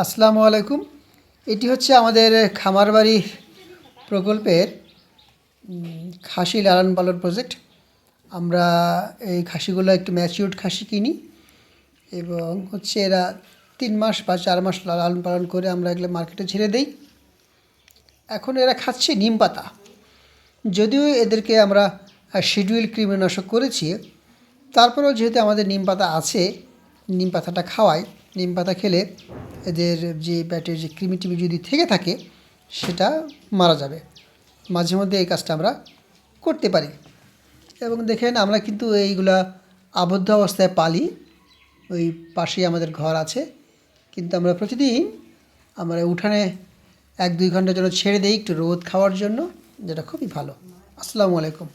আসসালামু আলাইকুম। এটি হচ্ছে আমাদের খামারবাড়ি প্রকল্পের খাসি লালন পালন প্রজেক্ট। আমরা এই খাসিগুলো একটু ম্যাচিউরড খাসি কিনি এবং হচ্ছে এরা 3 মাস বা 4 মাস লালন পালন করে আমরা এগুলো মার্কেটে ছেড়ে দেই। এখন এরা খাচ্ছে নিম পাতা। যদিও এদেরকে আমরা শিডিউল কৃমিনাশক করেছি, তারপরেও যেহেতু আমাদের নিম পাতা আছে, নিম পাতাটা খাওয়াই। নিম পাতা খেলে এদের যে পেটের যে কৃমি টিমি যদি থেকে থাকে সেটা মারা যাবে। মাঝে মধ্যে এই কাজটা আমরা করতে পারি। এবং দেখেন আমরা কিন্তু এইগুলা আবদ্ধ অবস্থায় পালি। ওই পাশেই আমাদের ঘর আছে, কিন্তু আমরা প্রতিদিন আমরা উঠানে 1-2 ঘন্টার জন্য ছেড়ে দিই একটু রোদ খাওয়ার জন্য, যেটা খুবই ভালো। আসসালামু আলাইকুম।